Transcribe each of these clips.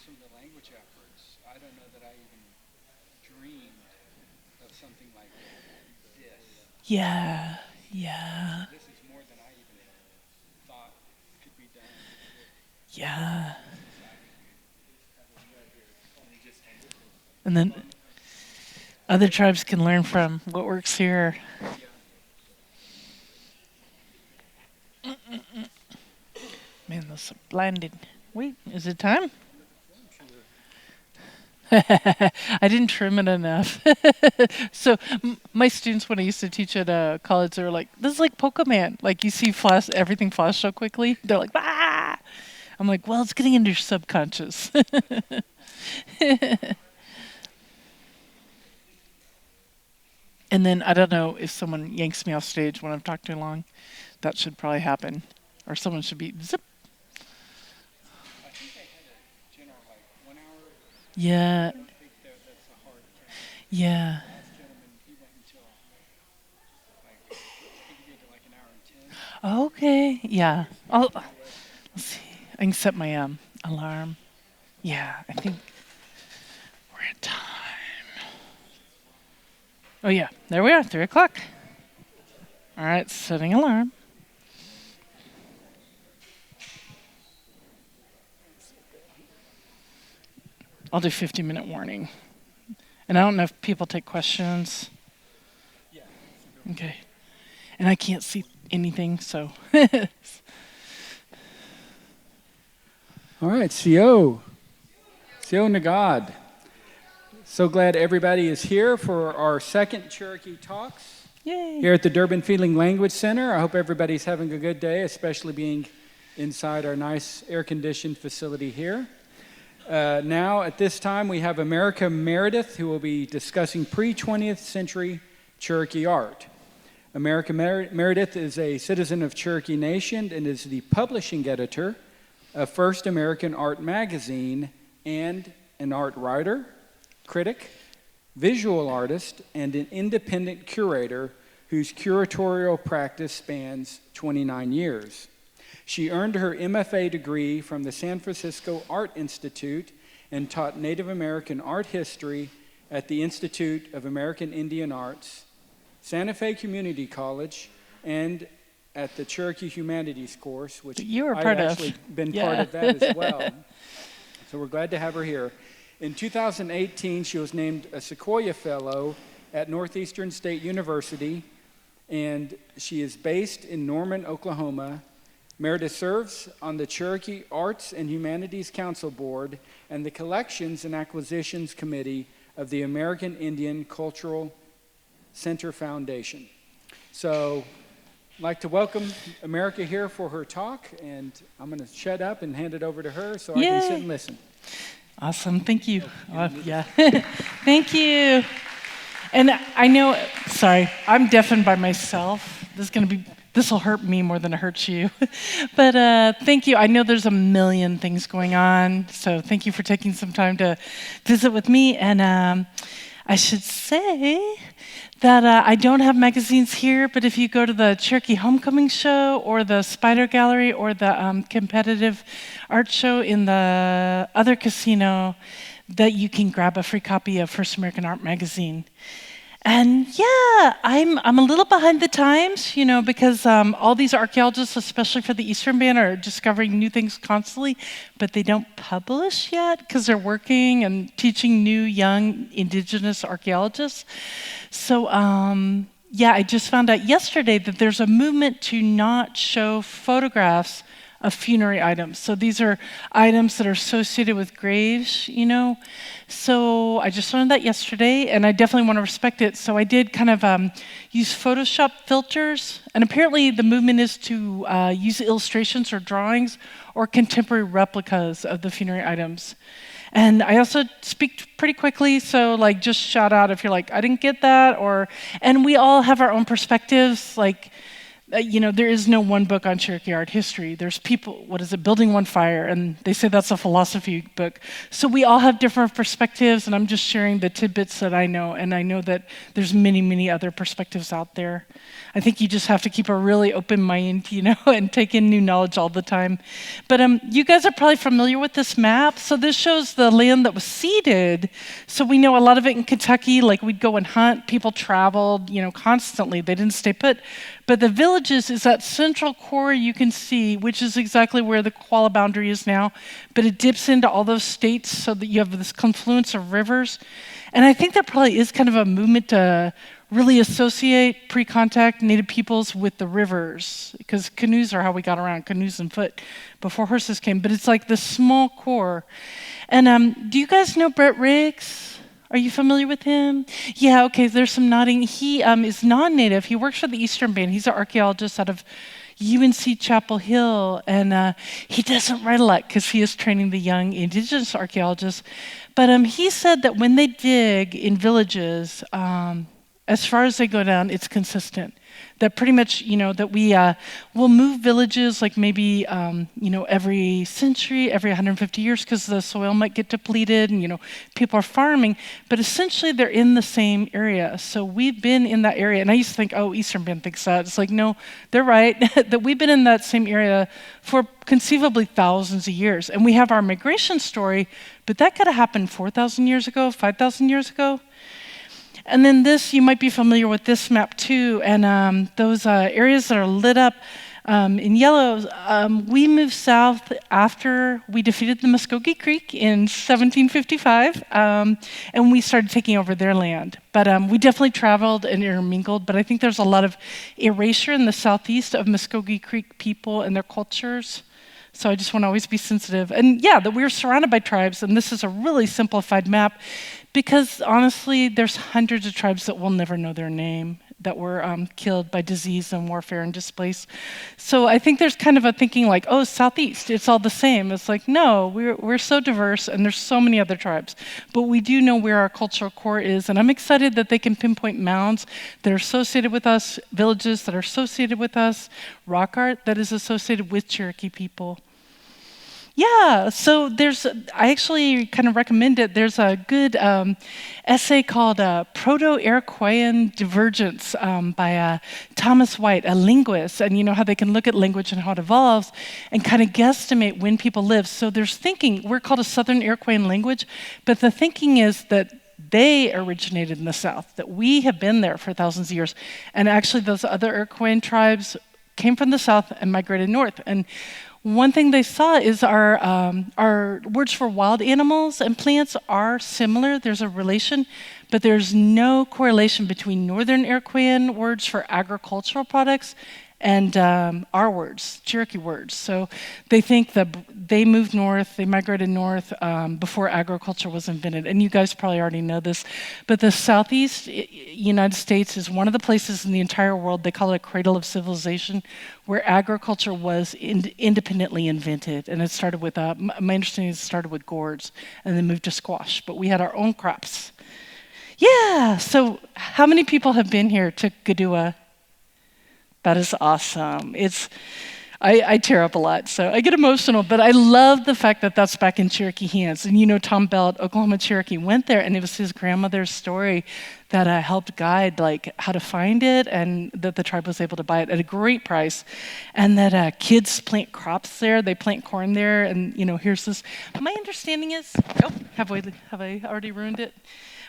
some of the language efforts, I don't know that I even dreamed of something like this. Yeah, yeah, This is more than I even thought could be done yeah. in society. And then other tribes can learn from what works here. Yeah. Man, that's so blinding. Wait, is it time? Sure. I didn't trim it enough. So my students, when I used to teach at college, they were like, "This is like Pokemon. Like you see flash, everything flash so quickly." They're like, "Ah!" I'm like, "Well, it's getting into your subconscious." And then I don't know if someone yanks me off stage when I've talked too long. That should probably happen, or someone should be zip. I think they had a general like 1 hour. I Yeah, don't think that's a hard count. yeah. The last gentleman, he went until like I think he did like an hour and 10. Okay, yeah. He Let's was. see. I can set my alarm. Yeah, I think we're at time. Oh yeah, there we are, 3 o'clock. All right, setting alarm. I'll do 50-minute warning. And I don't know if people take questions. Yeah. Okay. And I can't see anything, so. All right, CO Nagad. So glad everybody is here for our second Cherokee Talks Yay. here at the Durbin Feeling Language Center. I hope everybody's having a good day, especially being inside our nice air-conditioned facility here. Now, at this time, we have America Meredith, who will be discussing pre-20th century Cherokee art. America Meredith is a citizen of Cherokee Nation and is the publishing editor of First American Art Magazine and an art writer, critic, visual artist, and an independent curator whose curatorial practice spans 29 years. She earned her MFA degree from the San Francisco Art Institute and taught Native American art history at the Institute of American Indian Arts, Santa Fe Community College, and at the Cherokee Humanities course, which You were I've part of. actually been part Yeah. of that as well. So we're glad to have her here. In 2018, she was named a Sequoia Fellow at Northeastern State University, and she is based in Norman, Oklahoma. Meredith serves on the Cherokee Arts and Humanities Council Board and the Collections and Acquisitions Committee of the American Indian Cultural Center Foundation. So I'd like to welcome America here for her talk, and I'm going to shut up and hand it over to her so I can sit Yay. and listen. Awesome. Thank you. Yeah. Thank you. And I know, sorry, I'm deafened by myself. This will hurt me more than it hurts you. But thank you. I know there's a million things going on, so thank you for taking some time to visit with me. And I should say that I don't have magazines here, but if you go to the Cherokee Homecoming Show or the Spider Gallery or the competitive art show in the other casino, that you can grab a free copy of First American Art Magazine. And yeah, I'm a little behind the times, because all these archaeologists, especially for the Eastern Band, are discovering new things constantly, but they don't publish yet because they're working and teaching new young indigenous archaeologists. So yeah, I just found out yesterday that there's a movement to not show photographs of funerary items. So these are items that are associated with graves, So I just learned that yesterday, and I definitely want to respect it. So I did kind of use Photoshop filters, and apparently the movement is to use illustrations or drawings or contemporary replicas of the funerary items. And I also speak pretty quickly, so just shout out if you're like, I didn't get that, and we all have our own perspectives, there is no one book on Cherokee art history. There's people, Building One Fire, and they say that's a philosophy book. So we all have different perspectives, and I'm just sharing the tidbits that I know, and I know that there's many, many other perspectives out there. I think you just have to keep a really open mind, and take in new knowledge all the time. But you guys are probably familiar with this map. So this shows the land that was ceded. So we know a lot of it in Kentucky, like we'd go and hunt. People traveled, constantly. They didn't stay put. But the villages is that central core you can see, which is exactly where the koala boundary is now. But it dips into all those states so that you have this confluence of rivers. And I think there probably is kind of a movement to really associate pre-contact Native peoples with the rivers, because canoes are how we got around, canoes and foot, before horses came. But it's like this small core. And do you guys know Brett Riggs? Are you familiar with him? Yeah, okay, there's some nodding. He is non-native. He works for the Eastern Band. He's an archaeologist out of UNC Chapel Hill, and he doesn't write a lot because he is training the young indigenous archaeologists. But he said that when they dig in villages, as far as they go down, it's consistent. That pretty much, that we will move villages like maybe, every century, every 150 years, because the soil might get depleted and, people are farming. But essentially, they're in the same area. So we've been in that area. And I used to think, oh, Eastern Band thinks that. It's like, no, they're right. That we've been in that same area for conceivably thousands of years. And we have our migration story, but that could have happened 4,000 years ago, 5,000 years ago. And then this, you might be familiar with this map too, and those areas that are lit up in yellow, we moved south after we defeated the Muskogee Creek in 1755, and we started taking over their land. But we definitely traveled and intermingled, but I think there's a lot of erasure in the southeast of Muskogee Creek people and their cultures. So I just want to always be sensitive. And yeah, that we're surrounded by tribes, and this is a really simplified map, because honestly, there's hundreds of tribes that will never know their name, that were killed by disease and warfare and displaced. So I think there's kind of a thinking like, oh, Southeast, it's all the same. It's like, no, we're so diverse, and there's so many other tribes. But we do know where our cultural core is, and I'm excited that they can pinpoint mounds that are associated with us, villages that are associated with us, rock art that is associated with Cherokee people. Yeah, so I actually kind of recommend it. There's a good essay called Proto-Iroquoian Divergence by Thomas White, a linguist, and you know how they can look at language and how it evolves and kind of guesstimate when people live. So there's thinking, we're called a Southern Iroquoian language, but the thinking is that they originated in the South, that we have been there for thousands of years. And actually those other Iroquoian tribes came from the South and migrated north. And one thing they saw is our words for wild animals and plants are similar. There's a relation, but there's no correlation between Northern Iroquoian words for agricultural products and our words, Cherokee words. So they think that they moved north, they migrated north before agriculture was invented. And you guys probably already know this, but the Southeast United States is one of the places in the entire world, they call it a cradle of civilization, where agriculture was independently invented. And it started with, my understanding is it started with gourds and then moved to squash, but we had our own crops. Yeah, so how many people have been here to Gadua? That is awesome. I tear up a lot, so I get emotional, but I love the fact that that's back in Cherokee hands. And you know, Tom Bell at Oklahoma Cherokee went there, and it was his grandmother's story that helped guide like how to find it, and that the tribe was able to buy it at a great price. And that kids plant crops there, they plant corn there, and you know, here's this. My understanding is, have I already ruined it?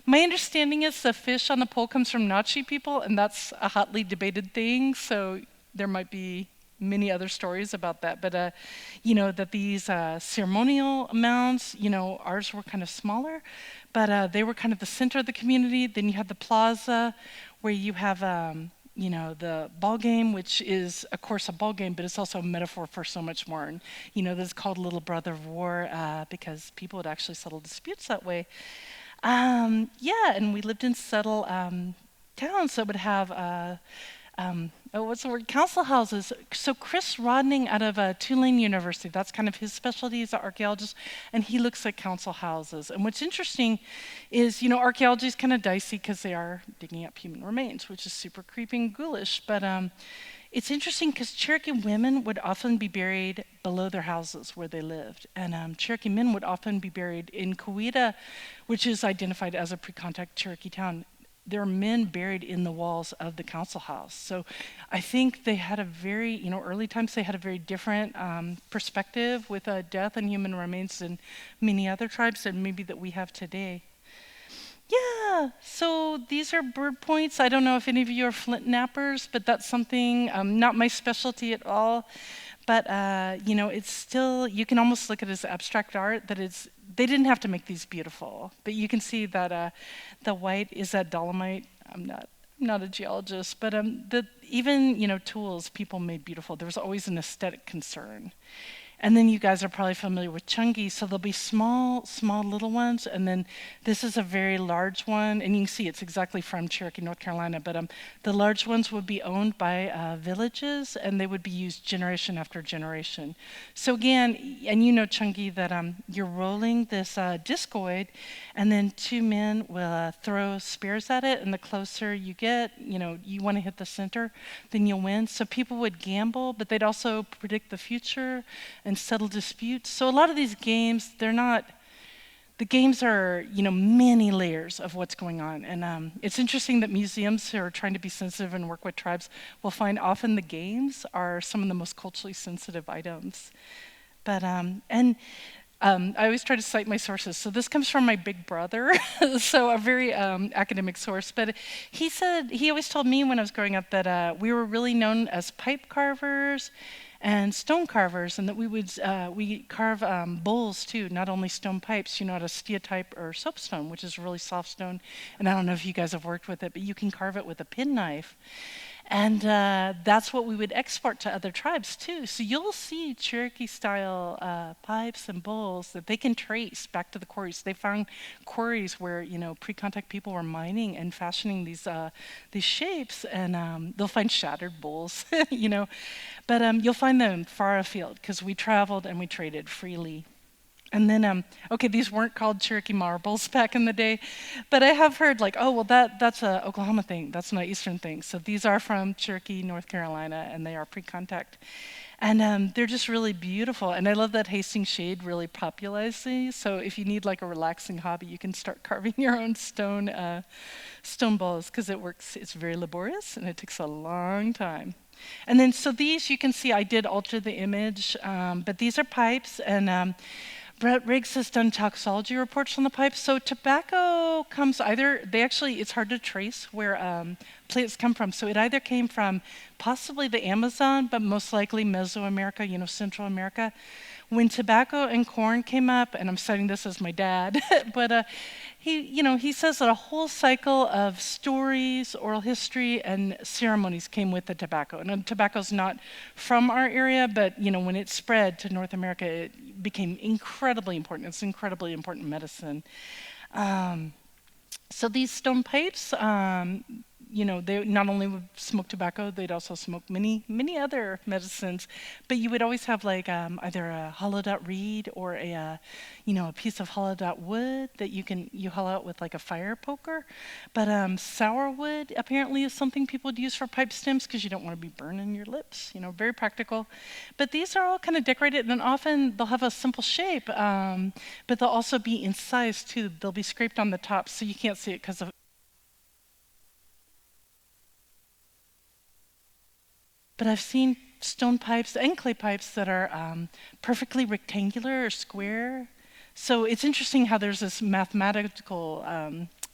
My understanding is the fish on the pole comes from Nachi people, and that's a hotly debated thing, so there might be many other stories about that. But, you know, that these ceremonial mounds, you know, ours were kind of smaller, but they were kind of the center of the community. Then you have the plaza where you have, you know, the ball game, which is, of course, a ball game, but it's also a metaphor for so much more. And, you know, this is called Little Brother of War because people would actually settle disputes that way. Yeah, and we lived in settled towns that would have, what's the word? Council houses. So Chris Rodning out of Tulane University, that's kind of his specialty. He's an archaeologist, and he looks at council houses. And what's interesting is, you know, archaeology is kind of dicey because they are digging up human remains, which is super creepy and ghoulish. But it's interesting because Cherokee women would often be buried below their houses where they lived, and Cherokee men would often be buried in Coweta, which is identified as a pre-contact Cherokee town. There are men buried in the walls of the council house. So I think they had a very, early times they had a very different perspective with death and human remains than many other tribes and maybe that we have today. Yeah, so these are bird points. I don't know if any of you are flint nappers, but that's something, not my specialty at all. But, it's still, you can almost look at it as abstract art, that they didn't have to make these beautiful. But you can see that the white is that dolomite. I'm not a geologist, but even, tools people made beautiful. There was always an aesthetic concern. And then you guys are probably familiar with chungi, so there'll be small little ones, and then this is a very large one, and you can see it's exactly from Cherokee, North Carolina, but the large ones would be owned by villages, and they would be used generation after generation. So again, and chungi, that you're rolling this discoid, and then two men will throw spears at it, and the closer you get, you want to hit the center, then you'll win. So people would gamble, but they'd also predict the future and settle disputes. So a lot of these games, the games are, many layers of what's going on. And it's interesting that museums who are trying to be sensitive and work with tribes will find often the games are some of the most culturally sensitive items. But, I always try to cite my sources. So this comes from my big brother, so a very academic source. But he always told me when I was growing up that we were really known as pipe carvers and stone carvers, and that we carve bowls too, not only stone pipes, out of stereotype or soapstone, which is a really soft stone. And I don't know if you guys have worked with it, but you can carve it with a penknife. And that's what we would export to other tribes too. So you'll see Cherokee-style pipes and bowls that they can trace back to the quarries. They found quarries where pre-contact people were mining and fashioning these shapes, and they'll find shattered bowls, But you'll find them far afield because we traveled and we traded freely. And then, these weren't called Cherokee marbles back in the day, but I have heard that's a Oklahoma thing. That's not an Eastern thing. So these are from Cherokee, North Carolina, and they are pre-contact. And they're just really beautiful. And I love that Hastings shade really popularized these. So if you need a relaxing hobby, you can start carving your own stone balls because it works. It's very laborious and it takes a long time. And then, so these, you can see I did alter the image, but these are pipes, and Brett Riggs has done toxicology reports on the pipes. So tobacco comes it's hard to trace where plants come from. So it either came from possibly the Amazon, but most likely Mesoamerica, Central America. When tobacco and corn came up, and I'm citing this as my dad, but he says that a whole cycle of stories, oral history, and ceremonies came with the tobacco. And tobacco's not from our area, but when it spread to North America, it became incredibly important. It's incredibly important medicine. So these stone pipes, they not only would smoke tobacco, they'd also smoke many other medicines. But you would always have either a hollowed out reed or a piece of hollowed out wood that you hollow out with a fire poker. But sour wood apparently is something people would use for pipe stems because you don't want to be burning your lips. Very practical. But these are all kind of decorated, and often they'll have a simple shape, but they'll also be incised too. They'll be scraped on the top, so you can't see it because of. But I've seen stone pipes and clay pipes that are perfectly rectangular or square. So it's interesting how there's this mathematical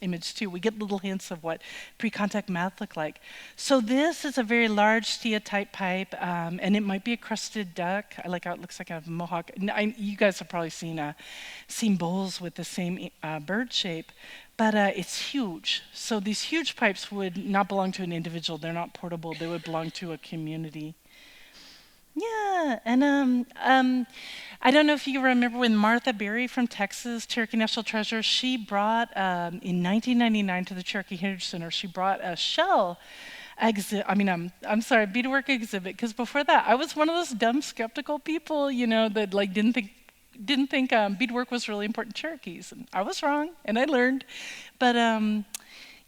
image too. We get little hints of what pre-contact math looked like. So this is a very large stereotype pipe, and it might be a crested duck. I like how it looks like a mohawk. You guys have probably seen bowls with the same bird shape. But it's huge. So these huge pipes would not belong to an individual. They're not portable. They would belong to a community. Yeah, and I don't know if you remember when Martha Berry from Texas, Cherokee National Treasure, she brought, in 1999 to the Cherokee Heritage Center, she brought a shell beadwork exhibit, because before that, I was one of those dumb, skeptical people, that didn't think beadwork was really important to Cherokees. And I was wrong, and I learned. But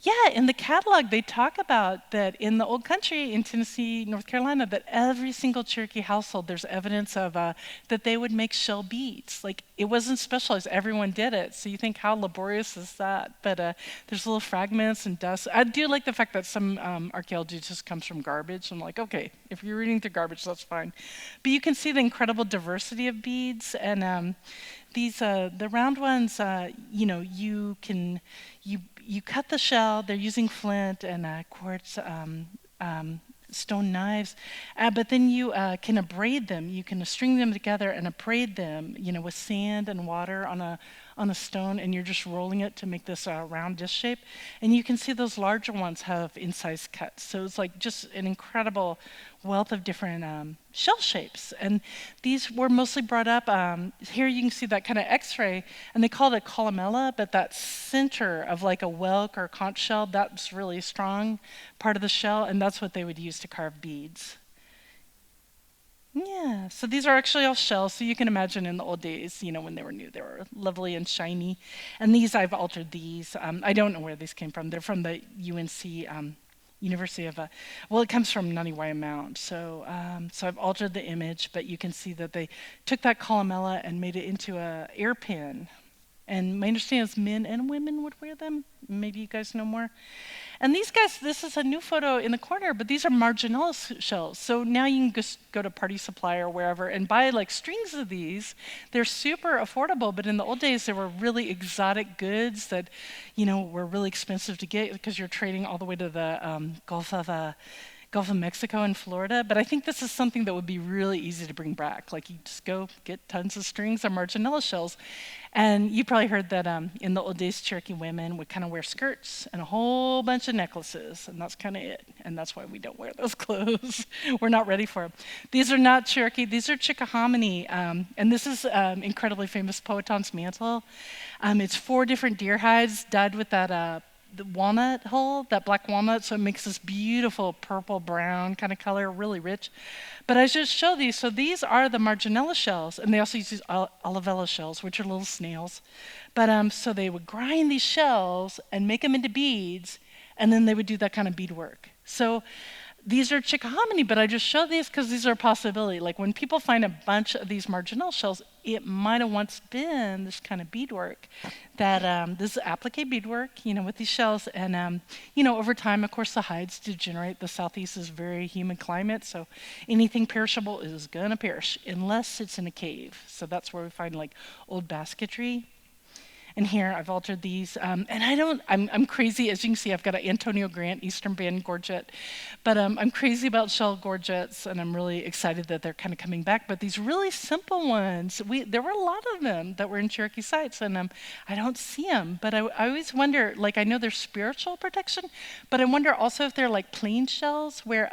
Yeah, in the catalog, they talk about that in the old country in Tennessee, North Carolina, that every single Cherokee household, there's evidence of that they would make shell beads. Like, it wasn't specialized, everyone did it. So you think, how laborious is that? But there's little fragments and dust. I do like the fact that some archaeology just comes from garbage. I'm like, okay, if you're reading through garbage, that's fine. But you can see the incredible diversity of beads. And these, the round ones, you know, you cut the shell. They're using flint and quartz stone knives, but then you can abrade them. You can string them together and abrade them, you know, with sand and water on a stone, and you're just rolling it to make this round disc shape. And you can see those larger ones have incised cuts. So it's like just an incredible wealth of different shell shapes. And these were mostly brought up. Here you can see that kind of X-ray, and they call it a columella, but that center of like a whelk or conch shell, that's really strong part of the shell, and that's what they would use to carve beads. Yeah, so these are actually all shells, so you can imagine in the old days, you know, when they were new, they were lovely and shiny. And these, I've altered these. I don't know where these came from. They're from the UNC University of, well, it comes from Naniwaya Mound. So I've altered the image, but you can see that they took that columella and made it into a ear pin. And my understanding is men and women would wear them. Maybe you guys know more. And these guys, this is a new photo in the corner, but these are marginella shells. So now you can just go to Party Supply or wherever and buy like strings of these. They're super affordable, but in the old days, they were really exotic goods that, you know, were really expensive to get because you're trading all the way to the Gulf of Mexico and Florida. But I think this is something that would be really easy to bring back. Like, you just go get tons of strings of marginella shells. And you probably heard that in the old days, Cherokee women would kind of wear skirts and a whole bunch of necklaces, and that's kind of it. And that's why we don't wear those clothes. We're not ready for them. These are not Cherokee. These are Chickahominy. And this is incredibly famous Powhatan's mantle. It's 4 different deer hides dyed with that the walnut hull, that black walnut, so it makes this beautiful purple brown kind of color, really rich. But I just show these. So these are the marginella shells, and they also use these olivella shells, which are little snails. But so they would grind these shells and make them into beads, and then they would do that kind of beadwork. So these are Chickahominy, but I just show these because these are a possibility. Like, when people find a bunch of these marginal shells, it might have once been this kind of beadwork that this is applique beadwork, you know, with these shells. And, you know, over time, of course, the hides degenerate. The Southeast is a very humid climate, so anything perishable is going to perish unless it's in a cave. So that's where we find, like, old basketry. And here I've altered these, and I'm crazy, as you can see, I've got an Antonio Grant Eastern Band gorget, but I'm crazy about shell gorgets, and I'm really excited that they're kind of coming back. But these really simple ones, there were a lot of them that were in Cherokee sites, and I don't see them. But I always wonder, like, I know they're spiritual protection, but I wonder also if they're like plain shells where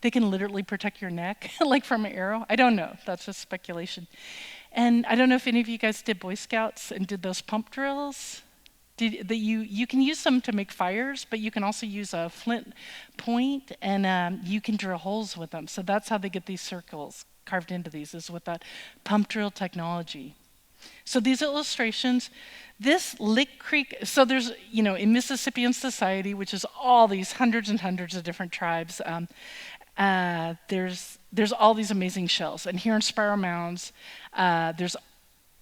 they can literally protect your neck, like from an arrow. I don't know, that's just speculation. And I don't know if any of you guys did Boy Scouts and did those pump drills. You can use them to make fires, but you can also use a flint point, and you can drill holes with them. So that's how they get these circles carved into these, is with that pump drill technology. So these illustrations, this Lick Creek, so there's, you know, in Mississippian society, which is all these hundreds and hundreds of different tribes, there's all these amazing shells. And here in Spiral Mounds, there's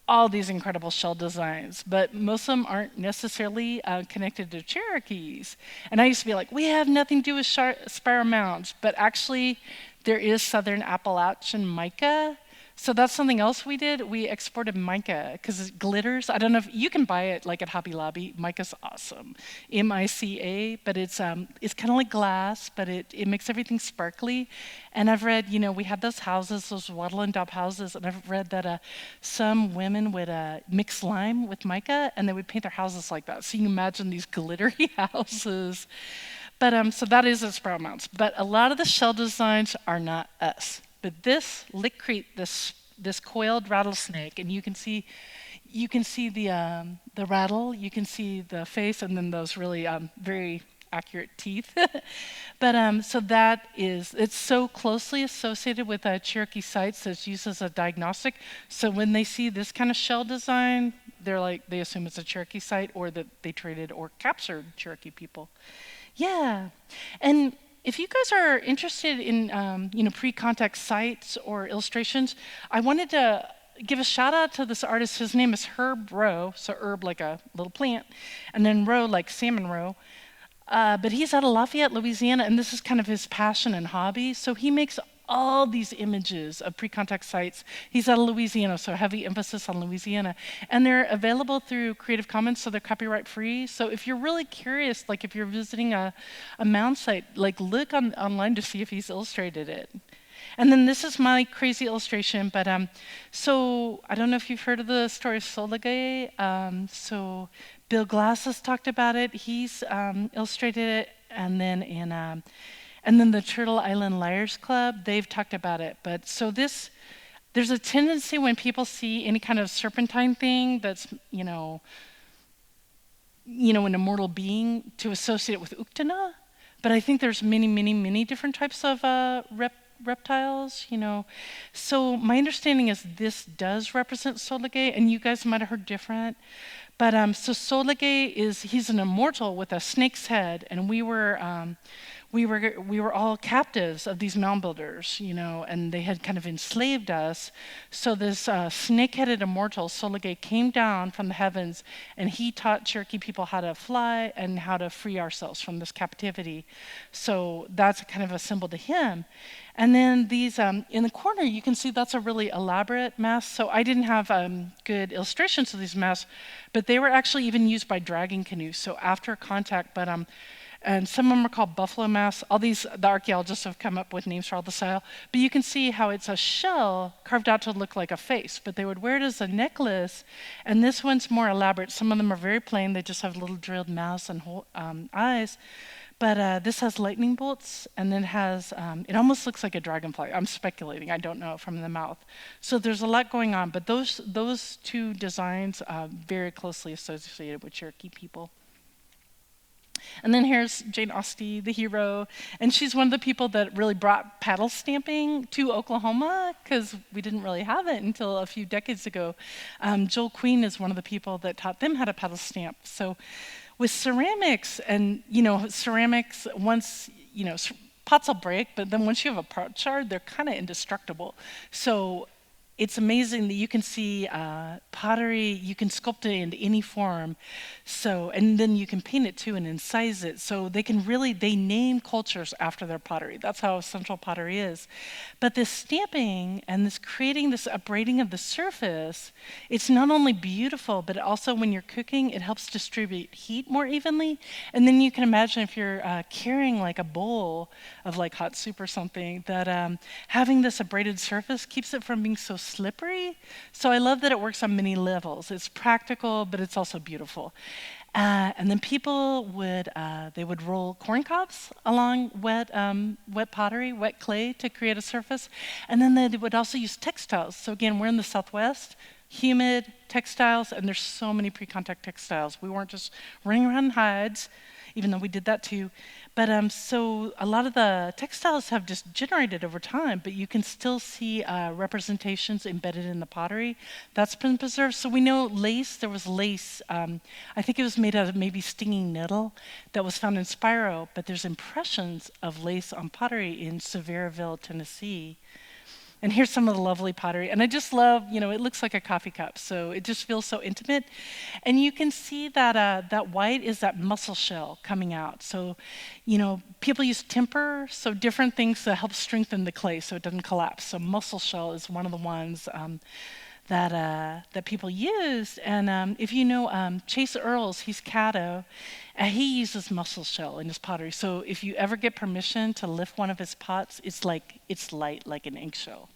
all these incredible shell designs, but most of them aren't necessarily connected to Cherokees. And I used to be like, we have nothing to do with Spiral Mounds, but actually there is Southern Appalachian mica. So that's something else we did. We exported mica because it glitters. I don't know if you can buy it like at Hobby Lobby. Mica's awesome, M-I-C-A, but it's kind of like glass, but it makes everything sparkly. And I've read, you know, we had those houses, those wattle and daub houses, and I've read that some women would mix lime with mica, and they would paint their houses like that. So you can imagine these glittery houses. But so that is at Spiral Mounds. But a lot of the shell designs are not us. But this Lick Creek, this coiled rattlesnake, and you can see the rattle, you can see the face, and then those really very accurate teeth. But so it's so closely associated with Cherokee sites that it's used as a diagnostic. So when they see this kind of shell design, they assume it's a Cherokee site or that they traded or captured Cherokee people. Yeah, and if you guys are interested in pre-contact sites or illustrations, I wanted to give a shout out to this artist. His name is Herb Rowe, so herb like a little plant, and then roe like salmon roe. But he's out of Lafayette, Louisiana, and this is kind of his passion and hobby. So he makes all these images of pre-contact sites. He's out of Louisiana, so heavy emphasis on Louisiana. And they're available through Creative Commons, so they're copyright free. So if you're really curious, like if you're visiting a mound site, like look online to see if he's illustrated it. And then this is my crazy illustration, but so I don't know if you've heard of the story of Soligay. So Bill Glass has talked about it. He's illustrated it, and then the Turtle Island Liars Club, they've talked about it. But so there's a tendency when people see any kind of serpentine thing that's, an immortal being to associate it with Uktana. But I think there's many, many, many different types of reptiles, So my understanding is this does represent Soligay, and you guys might have heard different. But so Soligay he's an immortal with a snake's head, and we were all captives of these mound builders, and they had kind of enslaved us. So this snake-headed immortal, Soligay, came down from the heavens, and he taught Cherokee people how to fly and how to free ourselves from this captivity. So that's kind of a symbol to him. And then these, in the corner, you can see that's a really elaborate mask. So I didn't have good illustrations of these masks, but they were actually even used by dragging canoes. So after contact, and some of them are called buffalo masks. The archaeologists have come up with names for all the style. But you can see how it's a shell carved out to look like a face. But they would wear it as a necklace. And this one's more elaborate. Some of them are very plain. They just have little drilled mouths and eyes. But this has lightning bolts, and then it almost looks like a dragonfly. I'm speculating, I don't know, from the mouth. So there's a lot going on, but those two designs are very closely associated with Cherokee people. And then here's Jane Austen, the hero, and she's one of the people that really brought paddle stamping to Oklahoma, because we didn't really have it until a few decades ago. Joel Queen is one of the people that taught them how to paddle stamp. So with ceramics, and ceramics, once, pots will break, but then once you have a part shard, they're kind of indestructible. So it's amazing that you can see pottery, you can sculpt it into any form. So, and then you can paint it too and incise it. So they name cultures after their pottery. That's how central pottery is. But this stamping and this creating this upbraiding of the surface, it's not only beautiful, but also when you're cooking, it helps distribute heat more evenly. And then you can imagine if you're carrying like a bowl of like hot soup or something, that having this abraded surface keeps it from being so slippery. So I love that it works on many levels. It's practical, but it's also beautiful. And then people would roll corn cobs along wet pottery, wet clay to create a surface. And then they would also use textiles. So again, we're in the Southwest, humid textiles, and there's so many pre-contact textiles. We weren't just running around in hides, even though we did that too. But so a lot of the textiles have just generated over time, but you can still see representations embedded in the pottery. That's been preserved. So we know lace, there was lace, I think it was made out of maybe stinging nettle that was found in Spiro, but there's impressions of lace on pottery in Sevierville, Tennessee. And here's some of the lovely pottery. And I just love, it looks like a coffee cup, so it just feels so intimate. And you can see that that white is that mussel shell coming out. So, people use timber, so different things to help strengthen the clay so it doesn't collapse. So mussel shell is one of the ones that people use. And if you know Chase Earls, he's Caddo, he uses mussel shell in his pottery. So if you ever get permission to lift one of his pots, it's light like an eggshell.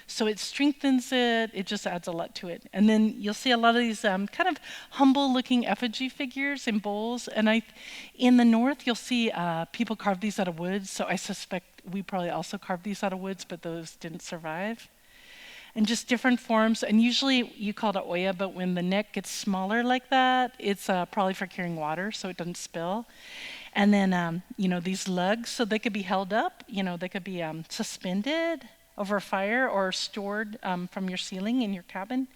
So it strengthens it, it just adds a lot to it. And then you'll see a lot of these kind of humble-looking effigy figures in bowls. And in the north, you'll see people carve these out of wood. So I suspect we probably also carved these out of woods, but those didn't survive. And just different forms. And usually you call it a olla, but when the neck gets smaller like that, it's probably for carrying water so it doesn't spill. And then, these lugs, so they could be held up, they could be suspended over a fire or stored from your ceiling in your cabin.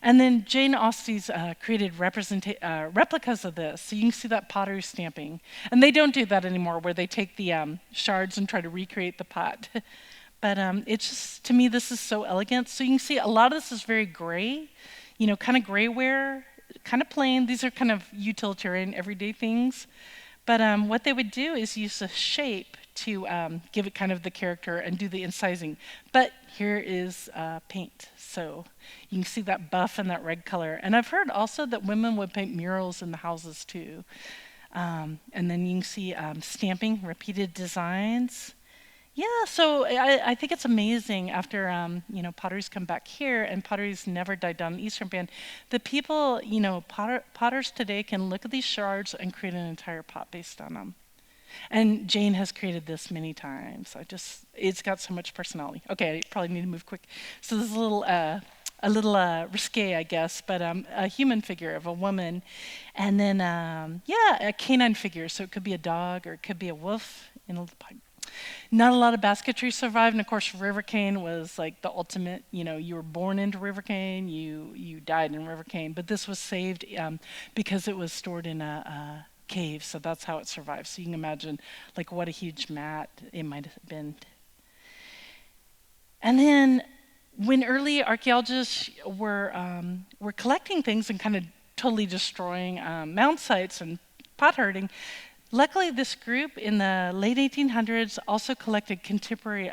And then Jane Austen's created replicas of this. So you can see that pottery stamping. And they don't do that anymore, where they take the shards and try to recreate the pot. But it's just, to me, this is so elegant. So you can see a lot of this is very gray, kind of gray ware, kind of plain. These are kind of utilitarian, everyday things. But what they would do is use a shape to give it kind of the character and do the incising. But here is paint. So you can see that buff and that red color. And I've heard also that women would paint murals in the houses too. And then you can see stamping, repeated designs. Yeah, so I think it's amazing after, pottery's come back here and pottery's never died down in Eastern Band. The people, potters today can look at these shards and create an entire pot based on them. And Jane has created this many times. It's got so much personality. Okay, I probably need to move quick. So this is a little risque, I guess, but a human figure of a woman. And then, a canine figure. So it could be a dog or it could be a wolf in a little pipe. Not a lot of basketry survived, and of course river cane was like the ultimate, you were born into river cane, you died in river cane, but this was saved because it was stored in a cave, so that's how it survived. So you can imagine like what a huge mat it might have been. And then when early archaeologists were collecting things and kind of totally destroying mound sites and pot herding, luckily, this group in the late 1800s also collected contemporary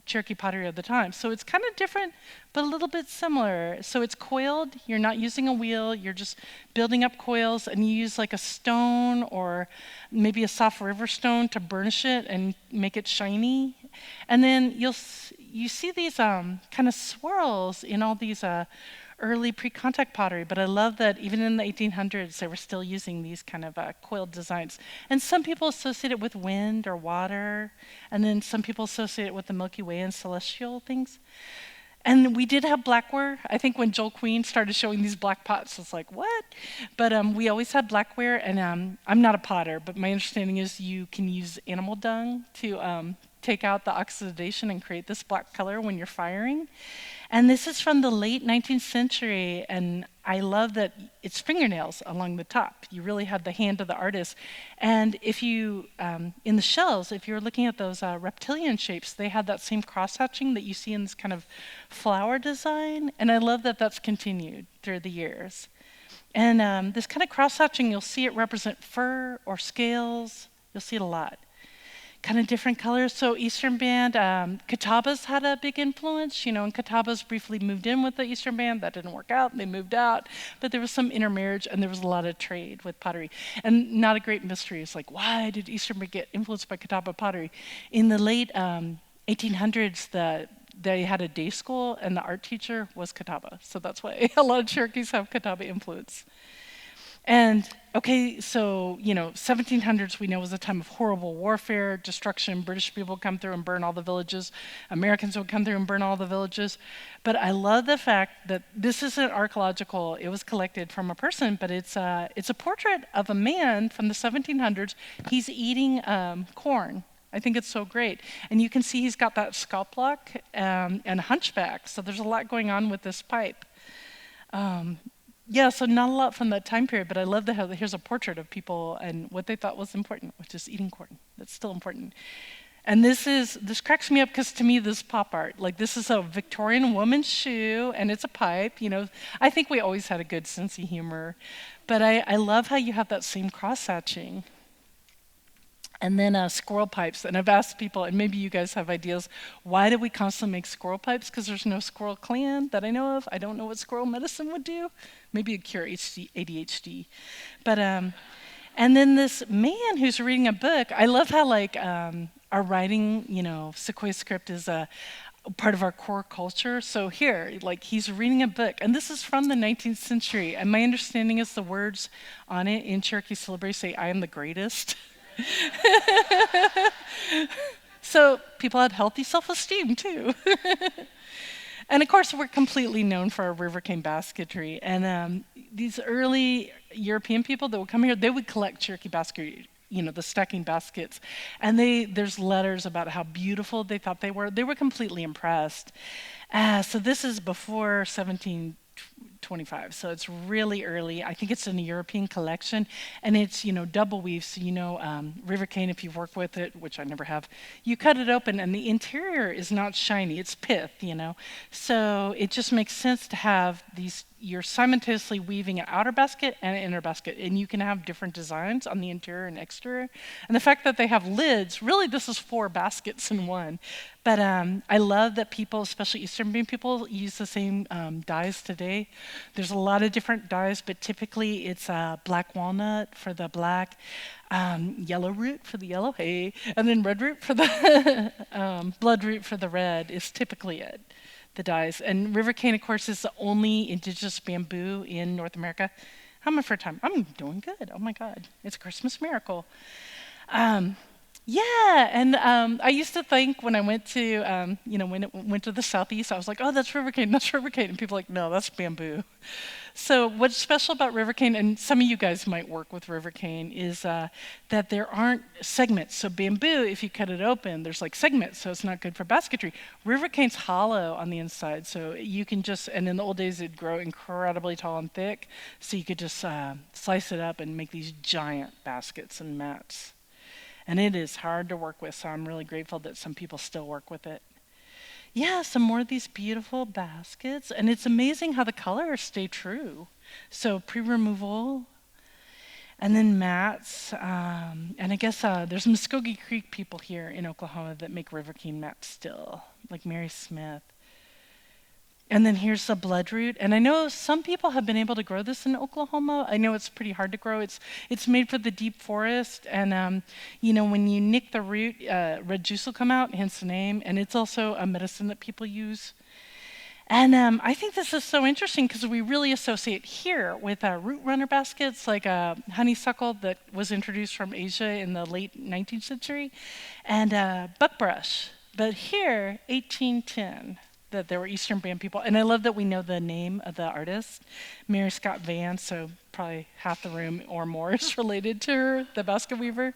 Cherokee pottery of the time. So it's kind of different, but a little bit similar. So it's coiled. You're not using a wheel. You're just building up coils, and you use like a stone or maybe a soft river stone to burnish it and make it shiny. And then you see these kind of swirls in all these early pre-contact pottery, but I love that even in the 1800s they were still using these kind of coiled designs. And some people associate it with wind or water, and then some people associate it with the Milky Way and celestial things. And we did have blackware. I think when Joel Queen started showing these black pots, it's like, what? But we always had blackware, and I'm not a potter, but my understanding is you can use animal dung to take out the oxidation and create this black color when you're firing. And this is from the late 19th century, and I love that it's fingernails along the top. You really have the hand of the artist. And if you, in the shells, if you're looking at those reptilian shapes, they had that same cross-hatching that you see in this kind of flower design. And I love that that's continued through the years. And this kind of cross-hatching, you'll see it represent fur or scales. You'll see it a lot. Kind of different colors. So Eastern Band, Catawbas had a big influence, and Catawbas briefly moved in with the Eastern Band. That didn't work out. They moved out. But there was some intermarriage, and there was a lot of trade with pottery. And not a great mystery. It's like, why did Eastern Band get influenced by Catawba pottery? In the late 1800s, they had a day school, and the art teacher was Catawba. So that's why a lot of Cherokees have Catawba influence. And okay, so 1700s we know was a time of horrible warfare, destruction. British people would come through and burn all the villages. Americans would come through and burn all the villages. But I love the fact that this isn't archaeological. It was collected from a person, but it's a portrait of a man from the 1700s. He's eating corn. I think it's so great. And you can see he's got that scalp lock and a hunchback. So there's a lot going on with this pipe. Yeah, so not a lot from that time period, but I love how here's a portrait of people and what they thought was important, which is eating corn. That's still important. And this cracks me up because to me this pop art, like this is a Victorian woman's shoe and it's a pipe, I think we always had a good sense of humor, but I love how you have that same cross-hatching. And then squirrel pipes. And I've asked people, and maybe you guys have ideas, why do we constantly make squirrel pipes? Because there's no squirrel clan that I know of. I don't know what squirrel medicine would do. Maybe it'd cure ADHD. But, and then this man who's reading a book, I love how our writing, Sequoia script is a part of our core culture. So here, he's reading a book, and this is from the 19th century. And my understanding is the words on it in Cherokee syllabary say, "I am the greatest." So people had healthy self-esteem too. And of course we're completely known for our river cane basketry, and these early European people that would come here, they would collect Cherokee basketry, the stacking baskets, and there's letters about how beautiful they thought they were completely impressed. So this is before 1720 25. So it's really early. I think it's in a European collection, and it's, double weave. So, river cane, if you've worked with it, which I never have, you cut it open and the interior is not shiny. It's pith. So it just makes sense to have these, you're simultaneously weaving an outer basket and an inner basket, and you can have different designs on the interior and exterior. And the fact that they have lids, really this is 4 baskets in one. But I love that people, especially Eastern Bean people, use the same dyes today. There's a lot of different dyes, but typically it's black walnut for the black, yellow root for the yellow, hey, and then red root for the blood root for the red is typically it, the dyes. And river cane, of course, is the only indigenous bamboo in North America. How am I for time? I'm doing good. Oh my God, it's a Christmas miracle. Yeah, and I used to think when I went to, when it went to the southeast, I was like, oh, that's river cane, and people are like, no, that's bamboo. So what's special about river cane, and some of you guys might work with river cane, is that there aren't segments. So bamboo, if you cut it open, there's like segments, so it's not good for basketry. River cane's hollow on the inside, so you can just, and in the old days it'd grow incredibly tall and thick, so you could just slice it up and make these giant baskets and mats. And it is hard to work with, so I'm really grateful that some people still work with it. Yeah, some more of these beautiful baskets. And it's amazing how the colors stay true. So pre-removal, and then mats. And I guess there's Muskogee Creek people here in Oklahoma that make river cane mats still, like Mary Smith. And then here's the bloodroot. And I know some people have been able to grow this in Oklahoma. I know it's pretty hard to grow. It's made for the deep forest. And, when you nick the root, red juice will come out, hence the name. And it's also a medicine that people use. And I think this is so interesting because we really associate here with root runner baskets like honeysuckle that was introduced from Asia in the late 19th century and buckbrush. But here, 1810. That there were Eastern Band people. And I love that we know the name of the artist, Mary Scott Vance, so probably half the room or more is related to her, the basket weaver.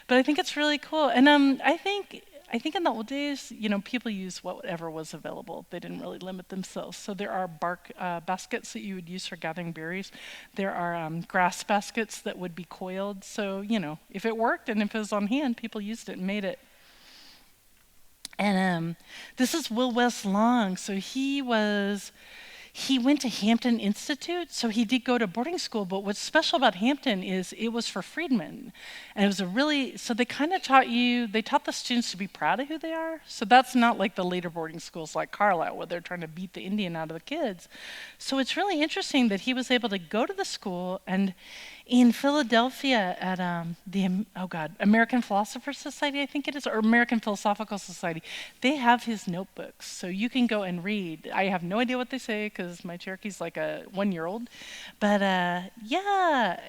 But I think it's really cool. And I think in the old days, people used whatever was available. They didn't really limit themselves. So there are bark baskets that you would use for gathering berries. There are grass baskets that would be coiled. So, if it worked and if it was on hand, people used it and made it. And this is Will West Long. So he went to Hampton Institute. So he did go to boarding school. But what's special about Hampton is it was for freedmen. And it was so they kind of taught the students to be proud of who they are. So that's not like the later boarding schools like Carlisle where they're trying to beat the Indian out of the kids. So it's really interesting that he was able to go to the school and in Philadelphia at American Philosopher Society, I think it is, or American Philosophical Society, they have his notebooks. So you can go and read. I have no idea what they say because my Cherokee's like a 1-year-old. But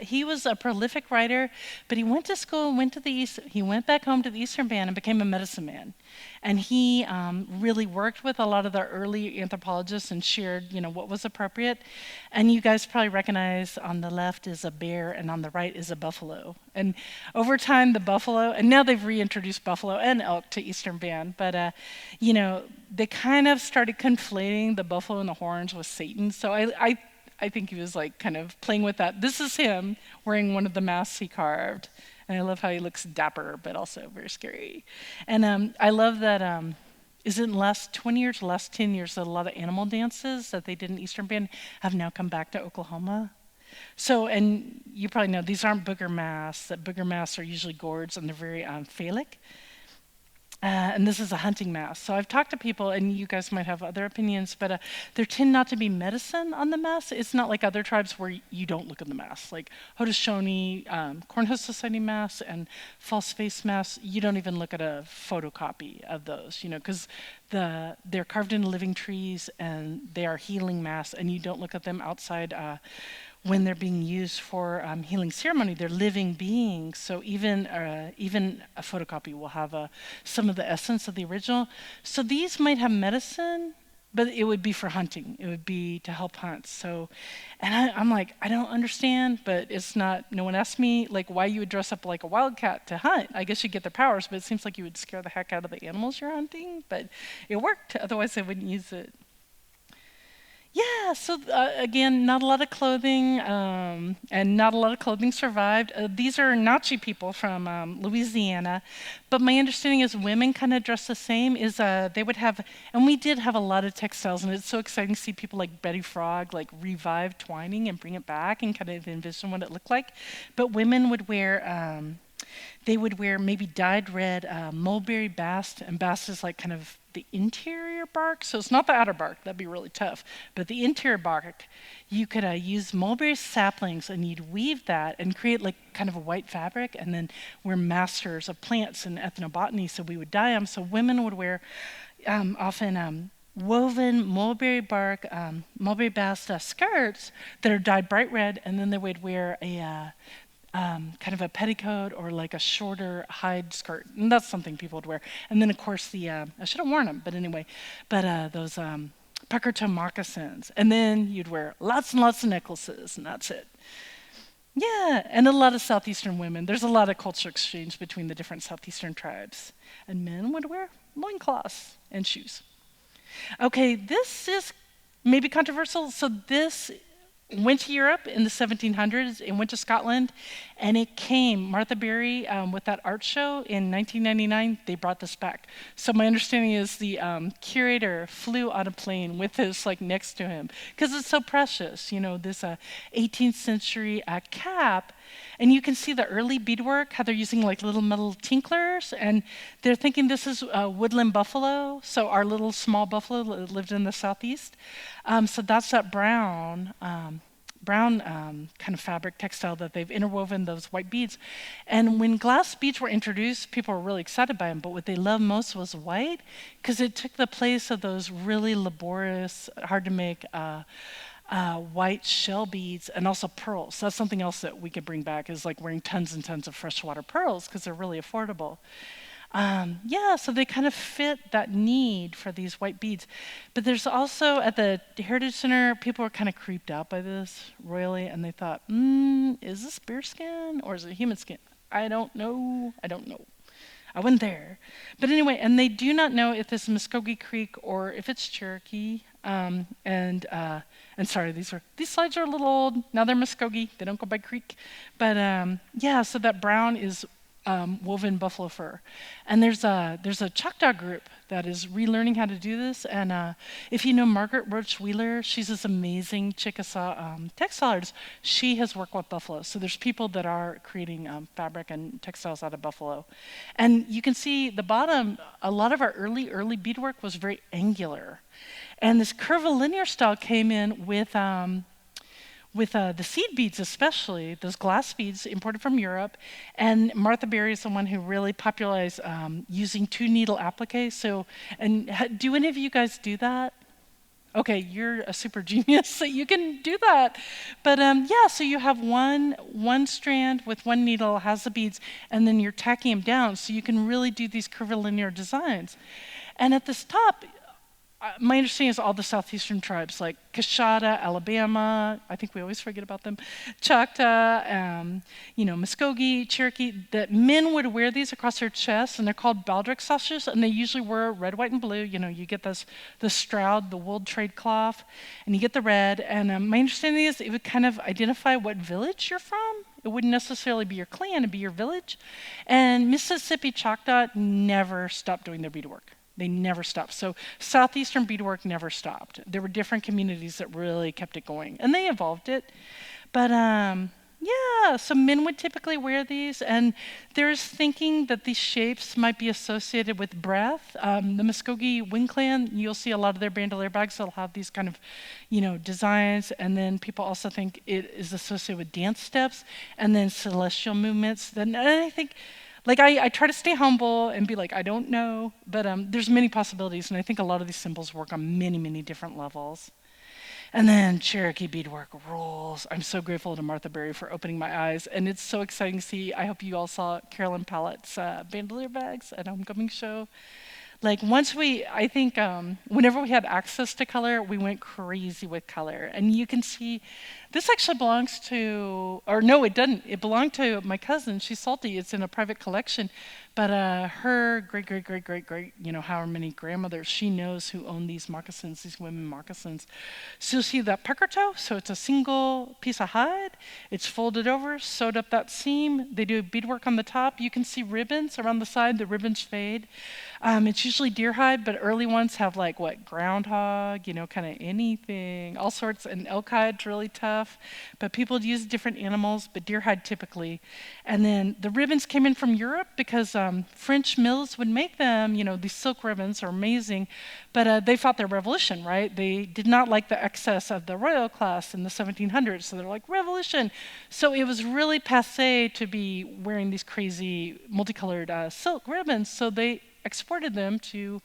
he was a prolific writer, but he went to school, went to the East, he went back home to the Eastern Band and became a medicine man. And he really worked with a lot of the early anthropologists and shared, what was appropriate. And you guys probably recognize on the left is a bear and on the right is a buffalo. And over time, the buffalo, and now they've reintroduced buffalo and elk to Eastern Band, but, they kind of started conflating the buffalo and the horns with Satan. So I think he was like kind of playing with that. This is him wearing one of the masks he carved. And I love how he looks dapper, but also very scary. And I love that, is it in the last 20 years, last 10 years, that a lot of animal dances that they did in Eastern Band have now come back to Oklahoma. So, and you probably know, these aren't booger masks. That booger masks are usually gourds and they're very phallic. And this is a hunting mask. So I've talked to people, and you guys might have other opinions, but there tend not to be medicine on the mask. It's not like other tribes where you don't look at the mask. Like Haudenosaunee, Cornhusk Society masks and false face masks, you don't even look at a photocopy of those, because they're carved into living trees and they are healing masks, and you don't look at them outside when they're being used for healing ceremony. They're living beings, so even a photocopy will have some of the essence of the original. So these might have medicine, but it would be for hunting. It would be to help hunt. So, and I'm like, I don't understand, but it's not, no one asked me like why you would dress up like a wildcat to hunt. I guess you get their powers, but it seems like you would scare the heck out of the animals you're hunting, but it worked. Otherwise, I wouldn't use it. Yeah, so again, not a lot of clothing, and not a lot of clothing survived. These are Nachi people from Louisiana, but my understanding is women kind of dress the same. Is they would have, and we did have a lot of textiles, and it's so exciting to see people like Betty Frog like revive twining and bring it back and kind of envision what it looked like. But women would wear. They would wear maybe dyed red mulberry bast, and bast is like kind of the interior bark, so it's not the outer bark, that'd be really tough, but the interior bark, you could use mulberry saplings and you'd weave that and create like kind of a white fabric, and then we're masters of plants and ethnobotany, so we would dye them, so women would wear often woven mulberry bark, mulberry bast skirts that are dyed bright red, and then they would wear a kind of a petticoat or like a shorter hide skirt. And that's something people would wear. And then, of course, I should have worn them, but anyway, those pucker toe moccasins. And then you'd wear lots and lots of necklaces, and that's it. Yeah, and a lot of Southeastern women. There's a lot of culture exchange between the different Southeastern tribes. And men would wear loincloths and shoes. Okay, this is maybe controversial. So this went to Europe in the 1700s. It went to Scotland, and it came. Martha Berry, with that art show in 1999, they brought this back. So my understanding is the curator flew on a plane with this like next to him because it's so precious. You know, this 18th century cap, and you can see the early beadwork, how they're using like little metal tinklers, and they're thinking this is woodland buffalo. So our little small buffalo that lived in the southeast. So that's that brown kind of fabric textile that they've interwoven those white beads. And when glass beads were introduced, people were really excited by them, but what they loved most was white, because it took the place of those really laborious, hard to make white shell beads, and also pearls. So that's something else that we could bring back, is like wearing tons and tons of freshwater pearls, because they're really affordable. So they kind of fit that need for these white beads. But there's also, at the Heritage Center, people were kind of creeped out by this royally, and they thought, is this bear skin or is it human skin? I don't know. I wasn't there. But anyway, and they do not know if this is Muskogee Creek or if it's Cherokee. And sorry, these slides are a little old. Now they're Muskogee. They don't go by creek. But so that brown is woven buffalo fur. And there's a Choctaw group that is relearning how to do this. And if you know Margaret Roach Wheeler, she's this amazing Chickasaw textile artist. She has worked with buffalo. So there's people that are creating fabric and textiles out of buffalo. And you can see the bottom, a lot of our early beadwork was very angular. And this curvilinear style came in with the seed beads, especially those glass beads imported from Europe. And Martha Berry is the one who really popularized using 2-needle applique. So, and do any of you guys do that? Okay, you're a super genius, so you can do that. But so you have one strand with one needle, has the beads, and then you're tacking them down, so you can really do these curvilinear designs. And at this top, my understanding is all the southeastern tribes, like Coshada, Alabama, I think we always forget about them, Choctaw, Muskogee, Cherokee, that men would wear these across their chests, and they're called baldric sashes, and they usually wear red, white, and blue. You know, you get the Stroud, the wool trade cloth, and you get the red. And my understanding is it would kind of identify what village you're from. It wouldn't necessarily be your clan, it'd be your village. And Mississippi Choctaw never stopped doing their beadwork. They never stopped. So southeastern beadwork never stopped. There were different communities that really kept it going, and they evolved it. But so men would typically wear these, and there's thinking that these shapes might be associated with breath. The Muskogee Wing Clan, you'll see a lot of their bandolier bags that'll have these kind of, designs, and then people also think it is associated with dance steps, and then celestial movements. And I think, like, I try to stay humble and be like, I don't know, but there's many possibilities, and I think a lot of these symbols work on many, many different levels. And then Cherokee beadwork rules. I'm so grateful to Martha Berry for opening my eyes, and it's so exciting to see. I hope you all saw Carolyn Pallett's bandolier bags at Homecoming Show. Like, whenever we had access to color, we went crazy with color. And you can see, this actually belongs to, or no, it doesn't. It belonged to my cousin. She's salty. It's in a private collection. But her great, however many grandmothers, she knows who owned these moccasins, these women moccasins. So you'll see that pucker toe. So it's a single piece of hide. It's folded over, sewed up that seam. They do beadwork on the top. You can see ribbons around the side. The ribbons fade. It's usually deer hide, but early ones have like groundhog, kind of anything, all sorts. And elk hide's really tough. But people use different animals, but deer hide typically. And then the ribbons came in from Europe because French mills would make them. These silk ribbons are amazing, but they fought their revolution, right? They did not like the excess of the royal class in the 1700s, so they're like, revolution. So it was really passé to be wearing these crazy multicolored silk ribbons, so they exported them to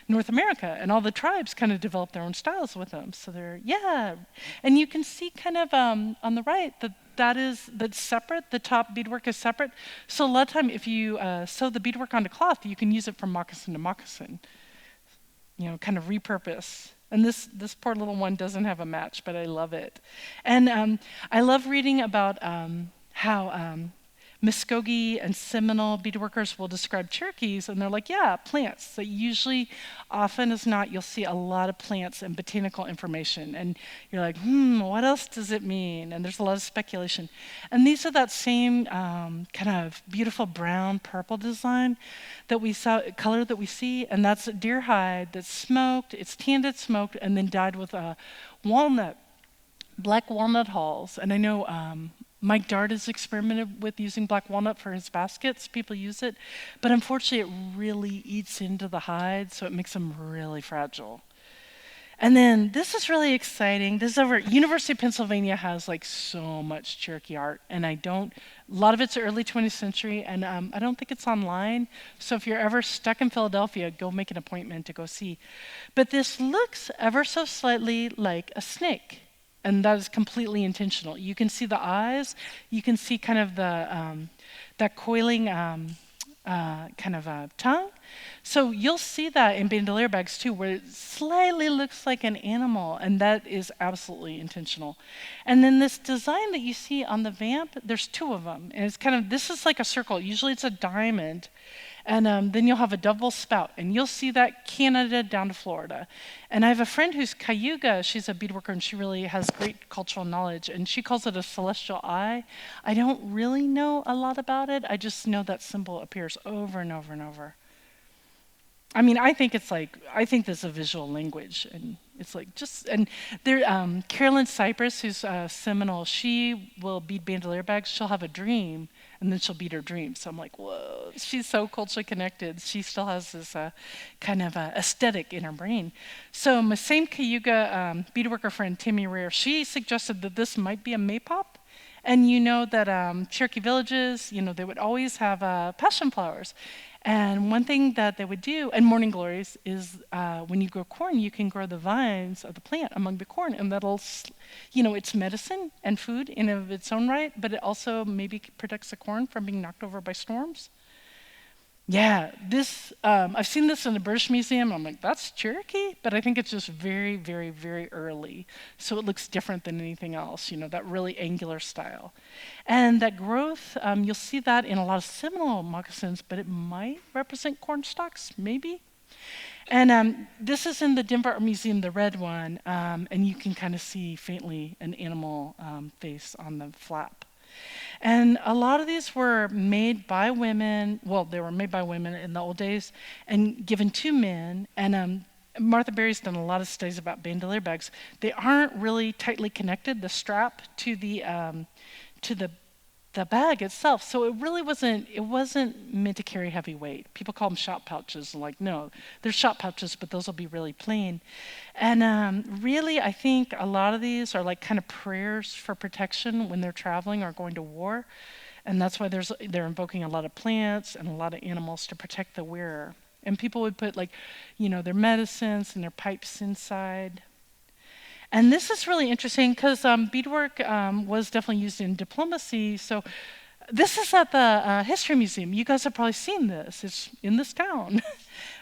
North America, and all the tribes kind of developed their own styles with them. So and you can see kind of on the right that's separate. The top beadwork is separate. So a lot of time, if you sew the beadwork onto cloth, you can use it from moccasin to moccasin. Kind of repurpose. And this poor little one doesn't have a match, but I love it. And I love reading about how Muskogee and Seminole beadworkers will describe Cherokees, and they're like, yeah, plants. So usually, often as not, you'll see a lot of plants and botanical information, and you're like, what else does it mean? And there's a lot of speculation. And these are that same kind of beautiful brown purple design that we saw, color that we see, and that's a deer hide that's smoked. It's tanned, it's smoked, and then dyed with black walnut hulls. And I know Mike Dart has experimented with using black walnut for his baskets. People use it. But unfortunately, it really eats into the hide, so it makes them really fragile. And then this is really exciting. This is over at University of Pennsylvania has so much Cherokee art. And a lot of it's early 20th century, and I don't think it's online. So if you're ever stuck in Philadelphia, go make an appointment to go see. But this looks ever so slightly like a snake. And that is completely intentional. You can see the eyes. You can see kind of that coiling tongue. So you'll see that in bandolier bags too, where it slightly looks like an animal, and that is absolutely intentional. And then this design that you see on the vamp, there's two of them, and it's this is like a circle. Usually it's a diamond. And then you'll have a double spout, and you'll see that Canada down to Florida. And I have a friend who's Cayuga. She's a beadworker, and she really has great cultural knowledge, and she calls it a celestial eye. I don't really know a lot about it. I just know that symbol appears over and over and over. I mean, I think this is a visual language, and it's and there, Carolyn Cypress, who's Seminole, she will bead bandolier bags. She'll have a dream, and then she'll bead her dream. So I'm like, whoa, she's so culturally connected. She still has this kind of aesthetic in her brain. So my same Cayuga beadworker friend, Tammy Rare, she suggested that this might be a maypop. And that Cherokee villages, they would always have passion flowers. And one thing that they would do, and morning glories, is when you grow corn, you can grow the vines of the plant among the corn, and that'll, it's medicine and food in of its own right, but it also maybe protects the corn from being knocked over by storms. Yeah, I've seen this in the British Museum. I'm like, that's Cherokee? But I think it's just very, very, very early. So it looks different than anything else, that really angular style. And that growth, you'll see that in a lot of Seminole moccasins, but it might represent corn stalks, maybe. And this is in the Denver Art Museum, the red one, and you can kind of see faintly an animal face on the flap. And a lot of these were made by women. Well, they were made by women in the old days and given to men. And Martha Berry's done a lot of studies about bandolier bags. They aren't really tightly connected, the strap to the bag itself. So it really wasn't meant to carry heavy weight. People call them shop pouches. Like, no, they're shop pouches, but those will be really plain. And really, I think a lot of these are kind of prayers for protection when they're traveling or going to war. And that's why they're invoking a lot of plants and a lot of animals to protect the wearer. And people would put their medicines and their pipes inside. And this is really interesting because beadwork was definitely used in diplomacy. So this is at the History Museum. You guys have probably seen this. It's in this town.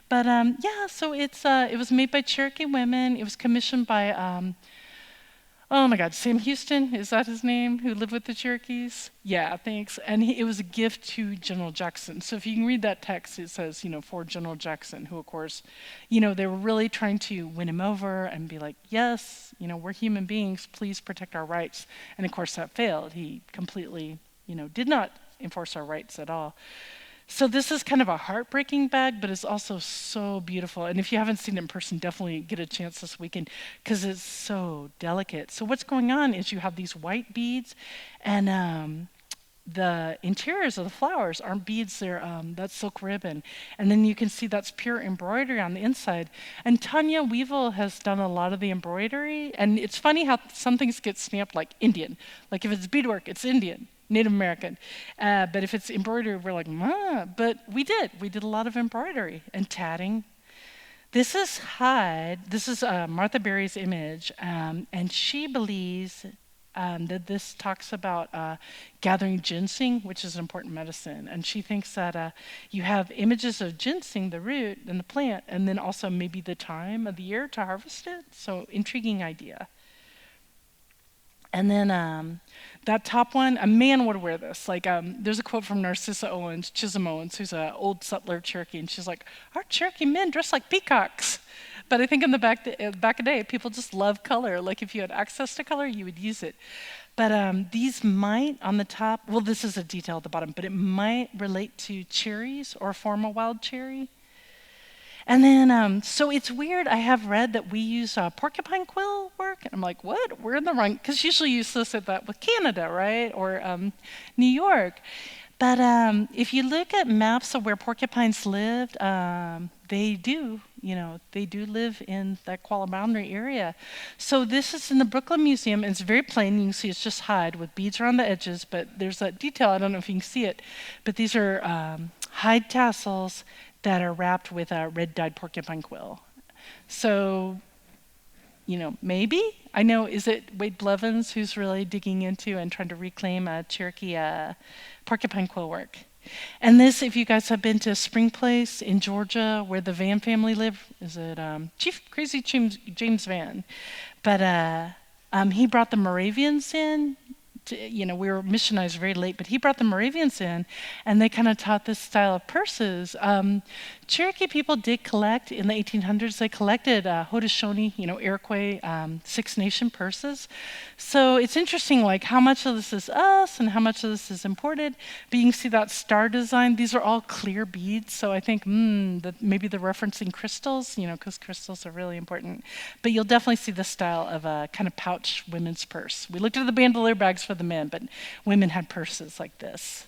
But so it was made by Cherokee women. It was commissioned by Oh my God, Sam Houston, is that his name, who lived with the Cherokees? Yeah, thanks. And it was a gift to General Jackson. So if you can read that text, it says, for General Jackson, who of course, they were really trying to win him over and be like, yes, we're human beings, please protect our rights. And of course that failed. He completely, did not enforce our rights at all. So this is kind of a heartbreaking bag, but it's also so beautiful. And if you haven't seen it in person, definitely get a chance this weekend because it's so delicate. So what's going on is you have these white beads, and the interiors of the flowers aren't beads, they're that's silk ribbon. And then you can see that's pure embroidery on the inside. And Tanya Weevil has done a lot of the embroidery. And it's funny how some things get stamped like Indian. Like if it's beadwork, it's Indian. Native American. But if it's embroidery, we're like, but we did. We did a lot of embroidery and tatting. This is Hyde. This is Martha Berry's image. And she believes that this talks about gathering ginseng, which is an important medicine. And she thinks that you have images of ginseng, the root and the plant, and then also maybe the time of the year to harvest it. So intriguing idea. And then that top one, a man would wear this. Like, there's a quote from Narcissa Chisholm Owens, who's an old settler Cherokee, and she's like, "Our Cherokee men dress like peacocks." But I think in the back of the day, people just love color. Like, if you had access to color, you would use it. But these might, on the top, well, this is a detail at the bottom, but it might relate to cherries or form a wild cherry. And then, so it's weird, I have read that we use porcupine quill work. And I'm like, what? We're in the wrong, because usually you associate that with Canada, right? Or New York. But if you look at maps of where porcupines lived, they do live in that Koala Boundary area. So this is in the Brooklyn Museum, and it's very plain. You can see it's just hide with beads around the edges, but there's that detail, I don't know if you can see it, but these are hide tassels that are wrapped with a red dyed porcupine quill. So, maybe? I know, is it Wade Blevins who's really digging into and trying to reclaim Cherokee porcupine quill work? And this, if you guys have been to Spring Place in Georgia where the Van family lived, is it Chief Crazy James Van? But he brought the Moravians in. We were missionized very late, but he brought the Moravians in, and they kind of taught this style of purses. Cherokee people did collect in the 1800s. They collected Haudenosaunee, Iroquois, Six Nation purses. So it's interesting, like how much of this is us and how much of this is imported. But you can see that star design. These are all clear beads. So I think that maybe they're referencing crystals, because crystals are really important. But you'll definitely see the style of a kind of pouch women's purse. We looked at the bandolier bags for the men, but women had purses like this.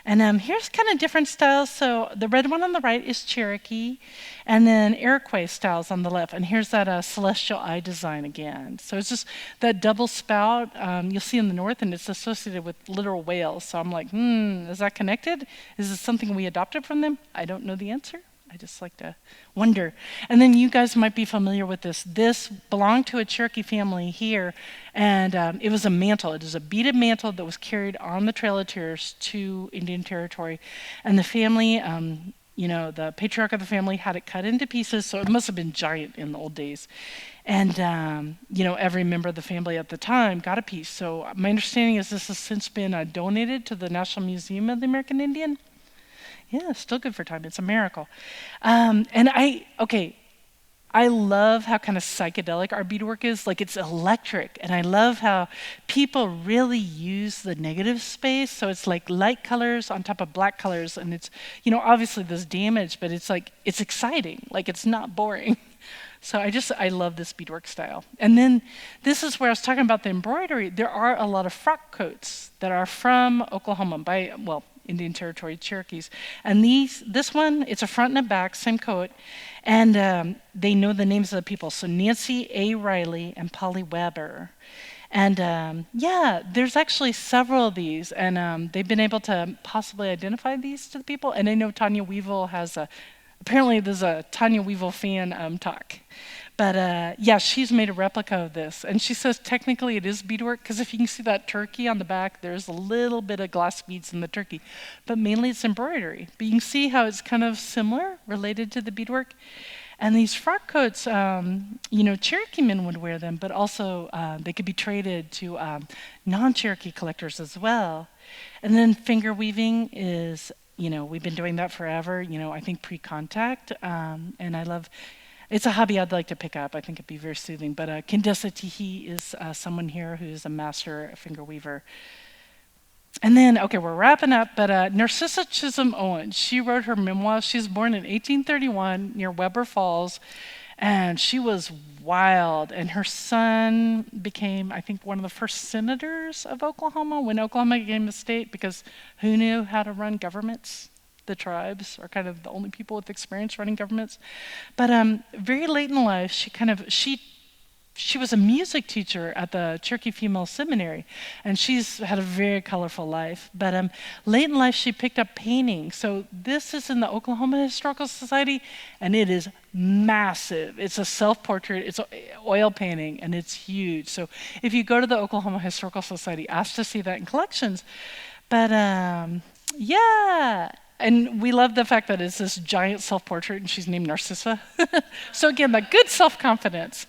And here's kind of different styles. So the red one on the right is Cherokee, and then Iroquois styles on the left. And here's that celestial eye design again. So it's just that double spout you'll see in the north, and it's associated with literal whales. So I'm like, is that connected? Is this something we adopted from them? I don't know the answer. I just like to wonder. And then you guys might be familiar with this. This belonged to a Cherokee family here, and it was a mantle. It is a beaded mantle that was carried on the Trail of Tears to Indian Territory. And the family, the patriarch of the family had it cut into pieces, so it must have been giant in the old days. And, every member of the family at the time got a piece. So my understanding is this has since been donated to the National Museum of the American Indian. Yeah, still good for time. It's a miracle. And I love how kind of psychedelic our beadwork is. Like, it's electric. And I love how people really use the negative space. So it's like light colors on top of black colors. And it's, obviously there's damage, but it's like, it's exciting. Like, it's not boring. So I love this beadwork style. And then this is where I was talking about the embroidery. There are a lot of frock coats that are from Oklahoma Indian Territory Cherokees. And this one, it's a front and a back, same coat. And they know the names of the people. So Nancy A. Riley and Polly Weber. And there's actually several of these. And they've been able to possibly identify these to the people. And I know Tanya Weevil has apparently there's a Tanya Weevil fan talk. But she's made a replica of this. And she says technically it is beadwork, because if you can see that turkey on the back, there's a little bit of glass beads in the turkey. But mainly it's embroidery. But you can see how it's kind of similar, related to the beadwork. And these frock coats, Cherokee men would wear them, but also they could be traded to non-Cherokee collectors as well. And then finger weaving is, we've been doing that forever, I think pre-contact. And I love, it's a hobby I'd like to pick up. I think it'd be very soothing. But Kendessa Tihi is someone here who's a master finger weaver. And then, okay, we're wrapping up, but Narcissa Chisholm Owens, she wrote her memoir. She was born in 1831 near Weber Falls, and she was wild. And her son became, I think, one of the first senators of Oklahoma when Oklahoma became a state, because who knew how to run governments? The tribes are kind of the only people with experience running governments. But very late in life, she was a music teacher at the Cherokee Female Seminary, and she's had a very colorful life. But late in life, she picked up painting. So this is in the Oklahoma Historical Society, and it is massive. It's a self-portrait. It's oil painting, and it's huge. So if you go to the Oklahoma Historical Society, ask to see that in collections. But yeah. And we love the fact that it's this giant self-portrait, and she's named Narcissa. So again, that good self-confidence.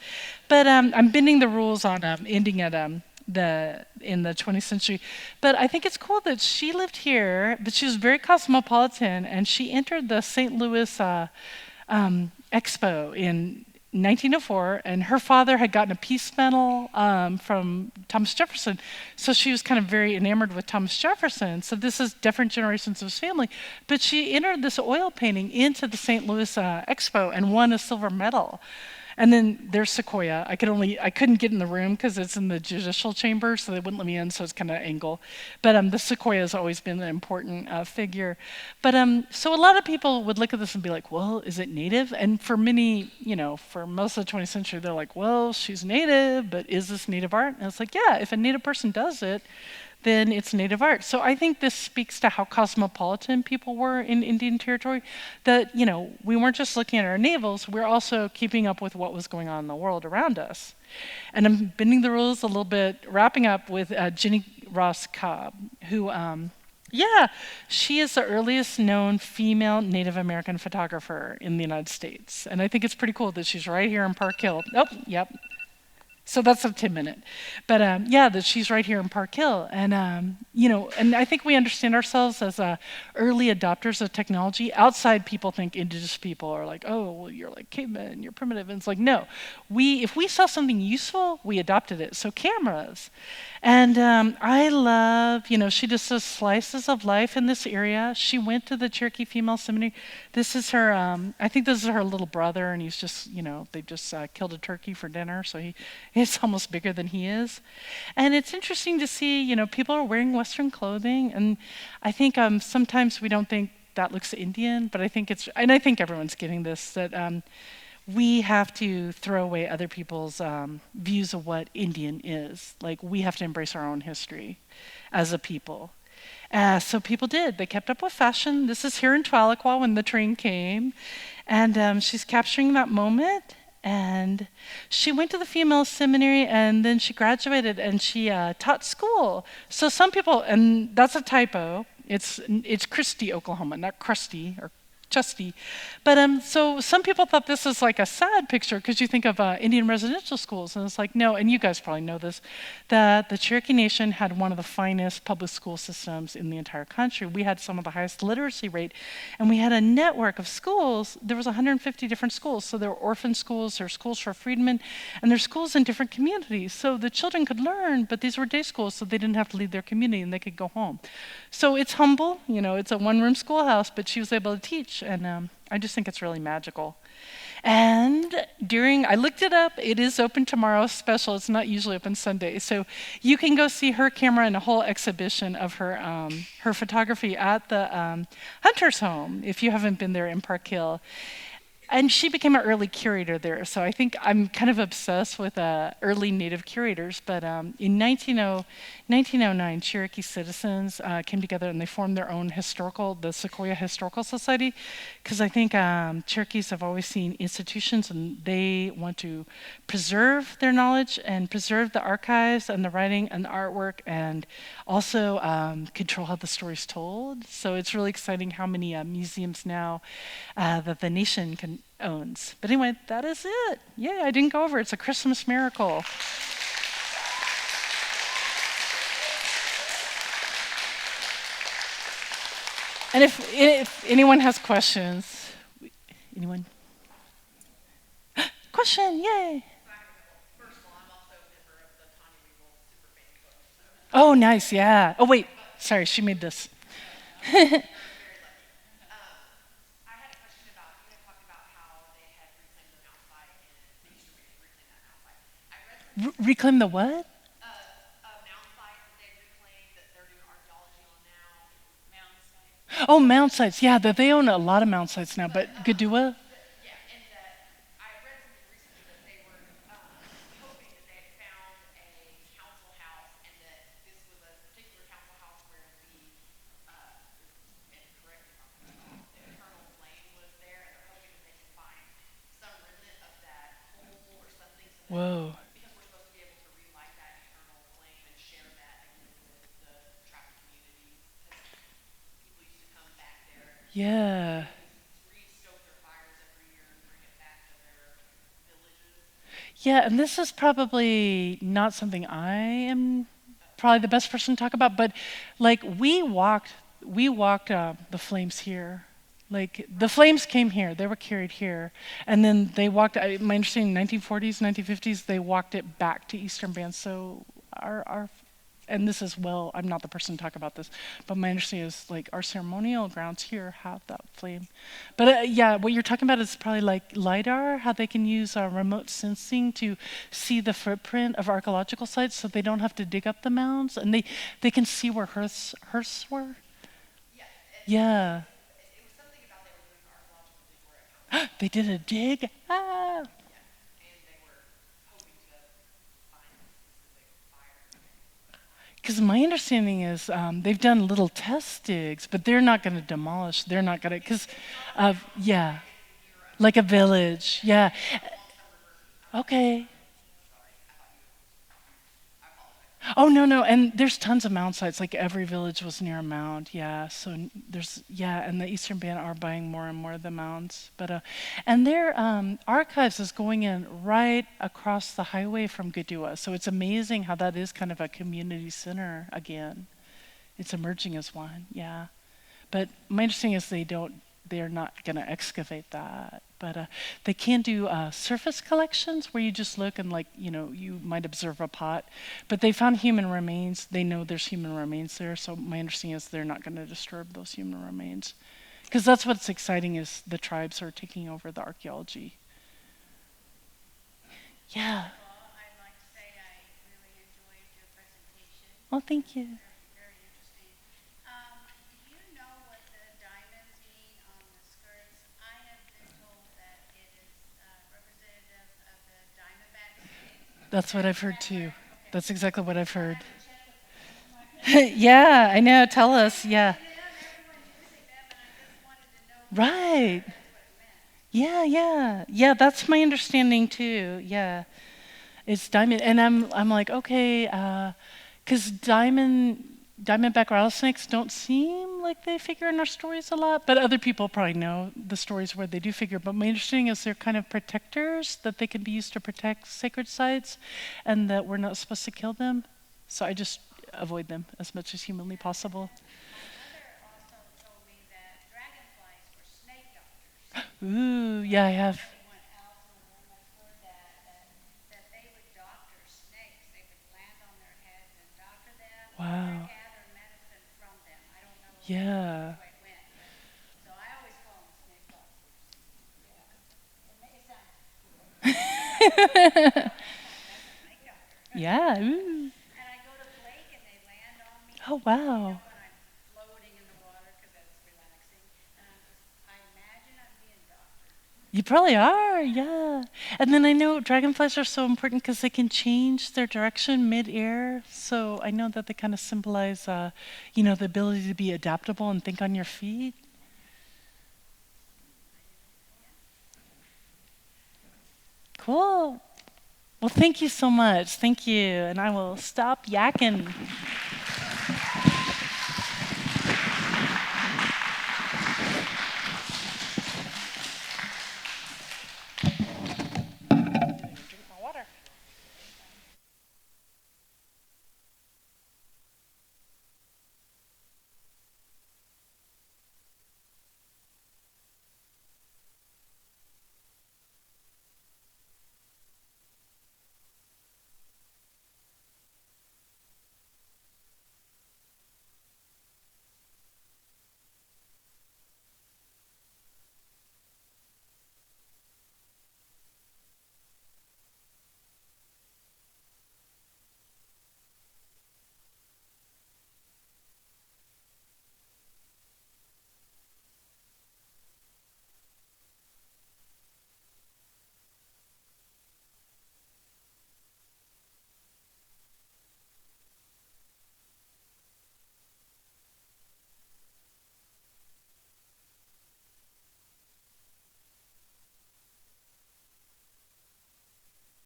But I'm bending the rules on ending at in the 20th century. But I think it's cool that she lived here, but she was very cosmopolitan, and she entered the St. Louis Expo in 1904, and her father had gotten a peace medal from Thomas Jefferson, so she was kind of very enamored with Thomas Jefferson. So this is different generations of his family, but she entered this oil painting into the St. Louis Expo and won a silver medal. And then there's Sequoia. I couldn't get in the room because it's in the judicial chamber, so they wouldn't let me in, so it's kind of an angle. But the Sequoia has always been an important figure. But so a lot of people would look at this and be like, well, is it native? And for many, for most of the 20th century, they're like, well, she's native, but is this native art? And it's like, yeah, if a native person does it, then it's native art. So I think this speaks to how cosmopolitan people were in Indian Territory, that, we weren't just looking at our navels, we're also keeping up with what was going on in the world around us. And I'm bending the rules a little bit, wrapping up with Jenny Ross Cobb, who, she is the earliest known female Native American photographer in the United States. And I think it's pretty cool that she's right here in Park Hill. Oh, yep. So that's a 10-minute. But that she's right here in Park Hill. And, and I think we understand ourselves as early adopters of technology. Outside people think indigenous people are like, oh, well, you're like cavemen, you're primitive. And it's like, no. If we saw something useful, we adopted it. So cameras. And I love, she just does slices of life in this area. She went to the Cherokee Female Seminary. This is her, I think this is her little brother, and he's just, they just killed a turkey for dinner, so he's almost bigger than he is. And it's interesting to see, people are wearing Western clothing, and I think sometimes we don't think that looks Indian, but I think everyone's getting this, that we have to throw away other people's views of what Indian is. Like, we have to embrace our own history as a people. So people did. They kept up with fashion. This is here in Tahlequah when the train came. And she's capturing that moment. And she went to the female seminary, and then she graduated, and she taught school. So some people, and that's a typo, it's Christie, Oklahoma, not Krusty or Chusty. But so some people thought this was like a sad picture because you think of Indian residential schools, and it's like, no, and you guys probably know this, that the Cherokee Nation had one of the finest public school systems in the entire country. We had some of the highest literacy rate, and we had a network of schools. There was 150 different schools. So there were orphan schools, there were schools for freedmen, and there's schools in different communities. So the children could learn, but these were day schools, so they didn't have to leave their community and they could go home. So it's humble, it's a one-room schoolhouse, but she was able to teach. And I just think it's really magical. And I looked it up, it is open tomorrow, special, it's not usually open Sunday. So you can go see her camera and a whole exhibition of her photography at the Hunter's Home, if you haven't been there in Park Hill. And she became an early curator there, so I think I'm kind of obsessed with early Native curators. But in 1909, Cherokee citizens came together and they formed their own the Sequoia Historical Society, because I think Cherokees have always seen institutions and they want to preserve their knowledge and preserve the archives and the writing and the artwork, and also control how the story's told. So it's really exciting how many museums now that the nation can owns. But anyway, that is it. Yay, I didn't go over. It's a Christmas miracle. And if anyone has questions, anyone? Question, yay. Oh, nice, yeah. Oh, wait, sorry, she made this. Reclaim the what? Oh, mound sites. Yeah, they own a lot of mound sites now, but Gadua? Whoa. Yeah. Yeah, and this is probably not something I am probably the best person to talk about, but like we walked the flames here. Like the flames came here, they were carried here, and then they walked. My understanding, 1940s, 1950s, they walked it back to Eastern Band. So our and this is well, I'm not the person to talk about this, but my understanding is like our ceremonial grounds here have that flame. But yeah, what you're talking about is probably like LiDAR, how they can use remote sensing to see the footprint of archaeological sites so they don't have to dig up the mounds and they can see where hearths were. Yeah. They did a dig? Ah. Because my understanding is they've done little test digs, but they're not going to demolish. They're not going to, because, yeah, like a village. Yeah. Okay. Oh, no, no. And there's tons of mound sites. Like every village was near a mound. Yeah. So yeah. And the Eastern Band are buying more and more of the mounds. But, and their archives is going in right across the highway from Gadua. So it's amazing how that is kind of a community center again. It's emerging as one. Yeah. But my understanding is they're not going to excavate that. But they can do surface collections where you just look and you might observe a pot. But they found human remains. They know there's human remains there. So my understanding is they're not going to disturb those human remains. Because that's what's exciting is the tribes are taking over the archaeology. Yeah. Well, I'd like to say I really enjoyed your presentation. Oh, thank you. Very interesting. Do you know what the diamond mean on the skirts? I have been told that it is representative of the diamondback snake. That's what I've heard too. Okay. That's exactly what I've heard. I have to check with them. Yeah, I know. Tell us. Yeah. Everyone's using them, and I just wanted to know Right. that's what it meant. Yeah. That's my understanding too. Yeah, it's diamond, and I'm like, okay, because diamondback rattlesnakes don't seem like they figure in our stories a lot, but other people probably know the stories where they do figure. But my understanding is they're kind of protectors, that they can be used to protect sacred sites, and that we're not supposed to kill them. So I just avoid them as much as humanly possible. My mother also told me that dragonflies were snake doctors. Ooh, yeah, I have. Anyone else in the room has heard that they would doctor snakes. They would land on their heads and doctor them Wow. or gather medicine from them. I don't know Yeah. quite when, but so I always call them snake doctors. Yeah. It sounds snake doctor. Yeah. Ooh. And I go to the lake and they land on me. Oh, wow. When I'm floating in the water because that's relaxing. And I imagine I'm being doctored. You probably are, yeah. And then I know dragonflies are so important because they can change their direction mid-air. So I know that they kind of symbolize, the ability to be adaptable and think on your feet. Cool. Well, thank you so much. Thank you. And I will stop yakking.